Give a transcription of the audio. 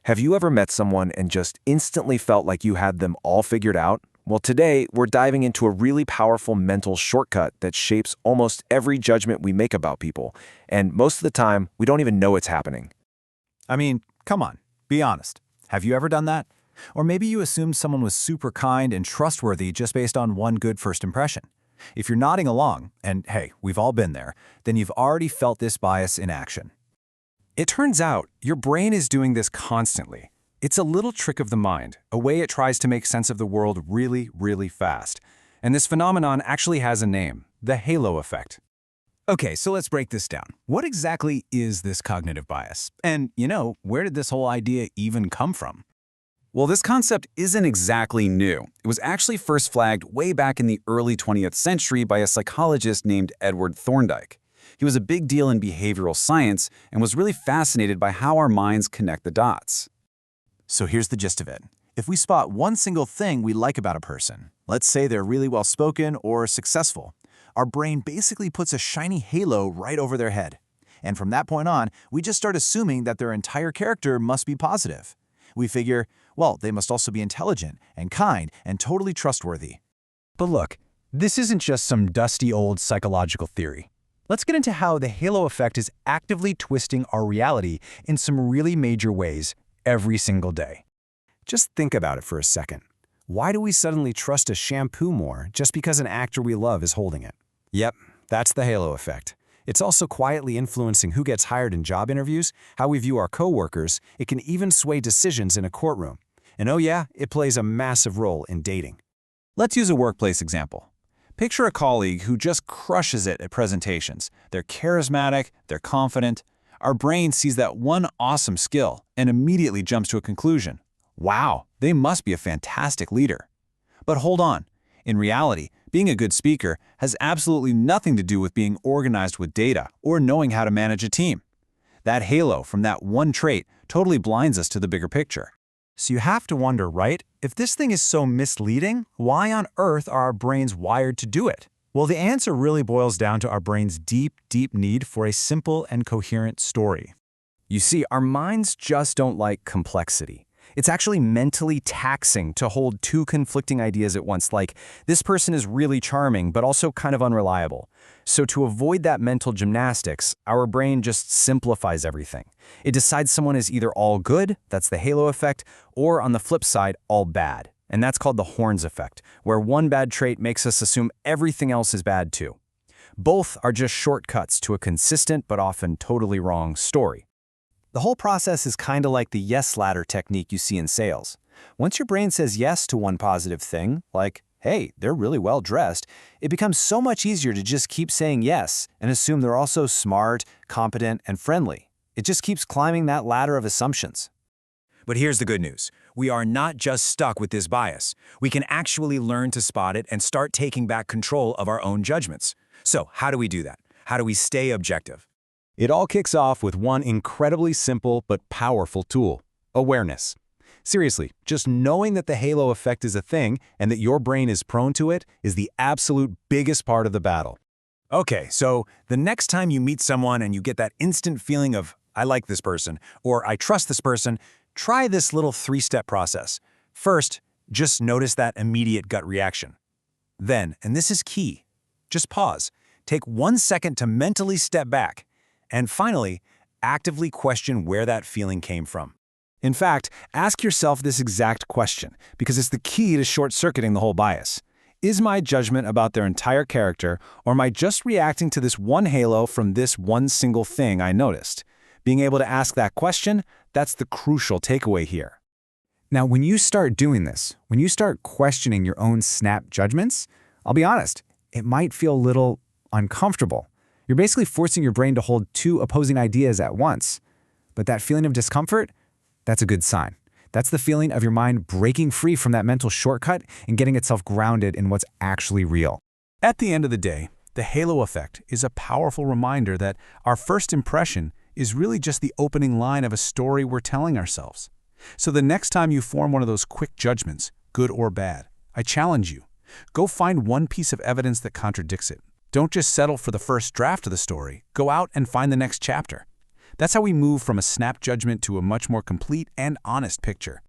Have you ever met someone and just instantly felt like you had them all figured out? Well, today we're diving into a really powerful mental shortcut that shapes almost every judgment we make about people, and most of the time, we don't even know it's happening. I mean, come on, be honest. Have you ever done that? Or maybe you assumed someone was super kind and trustworthy just based on one good first impression. If you're nodding along, and hey, we've all been there, then you've already felt this bias in action. It turns out your brain is doing this constantly. It's a little trick of the mind, a way it tries to make sense of the world really, really fast. And this phenomenon actually has a name, the halo effect. Okay, so let's break this down. What exactly is this cognitive bias? And, where did this whole idea even come from? Well, this concept isn't exactly new. It was actually first flagged way back in the early 20th century by a psychologist named Edward Thorndike. He was a big deal in behavioral science and was really fascinated by how our minds connect the dots. So here's the gist of it. If we spot one single thing we like about a person, let's say they're really well-spoken or successful, our brain basically puts a shiny halo right over their head. And from that point on, we just start assuming that their entire character must be positive. We figure, well, they must also be intelligent and kind and totally trustworthy. But look, this isn't just some dusty old psychological theory. Let's get into how the halo effect is actively twisting our reality in some really major ways every single day. Just think about it for a second. Why do we suddenly trust a shampoo more just because an actor we love is holding it? Yep, that's the halo effect. It's also quietly influencing who gets hired in job interviews, how we view our coworkers. It can even sway decisions in a courtroom. And oh yeah, it plays a massive role in dating. Let's use a workplace example. Picture a colleague who just crushes it at presentations. They're charismatic, they're confident. Our brain sees that one awesome skill and immediately jumps to a conclusion. Wow, they must be a fantastic leader. But hold on. In reality, being a good speaker has absolutely nothing to do with being organized with data or knowing how to manage a team. That halo from that one trait totally blinds us to the bigger picture. So you have to wonder, right? If this thing is so misleading, why on earth are our brains wired to do it? Well, the answer really boils down to our brain's deep, deep need for a simple and coherent story. You see, our minds just don't like complexity. It's actually mentally taxing to hold two conflicting ideas at once, like, this person is really charming, but also kind of unreliable. So to avoid that mental gymnastics, our brain just simplifies everything. It decides someone is either all good, that's the halo effect, or on the flip side, all bad. And that's called the horns effect, where one bad trait makes us assume everything else is bad too. Both are just shortcuts to a consistent but often totally wrong story. The whole process is kind of like the yes ladder technique you see in sales. Once your brain says yes to one positive thing, like, hey, they're really well dressed, it becomes so much easier to just keep saying yes and assume they're also smart, competent, and friendly. It just keeps climbing that ladder of assumptions. But here's the good news. We are not just stuck with this bias. We can actually learn to spot it and start taking back control of our own judgments. So how do we do that? How do we stay objective? It all kicks off with one incredibly simple but powerful tool: awareness. Seriously, just knowing that the halo effect is a thing and that your brain is prone to it is the absolute biggest part of the battle. Okay, so the next time you meet someone and you get that instant feeling of, I like this person, or I trust this person, try this little three-step process. First, just notice that immediate gut reaction. Then, and this is key, just pause. Take 1 second to mentally step back. And finally, actively question where that feeling came from. In fact, ask yourself this exact question, because it's the key to short-circuiting the whole bias. Is my judgment about their entire character, or am I just reacting to this one halo from this one single thing I noticed? Being able to ask that question, that's the crucial takeaway here. Now, when you start doing this, when you start questioning your own snap judgments, I'll be honest, it might feel a little uncomfortable. You're basically forcing your brain to hold two opposing ideas at once. But that feeling of discomfort, that's a good sign. That's the feeling of your mind breaking free from that mental shortcut and getting itself grounded in what's actually real. At the end of the day, the halo effect is a powerful reminder that our first impression is really just the opening line of a story we're telling ourselves. So the next time you form one of those quick judgments, good or bad, I challenge you. Go find one piece of evidence that contradicts it. Don't just settle for the first draft of the story. Go out and find the next chapter. That's how we move from a snap judgment to a much more complete and honest picture.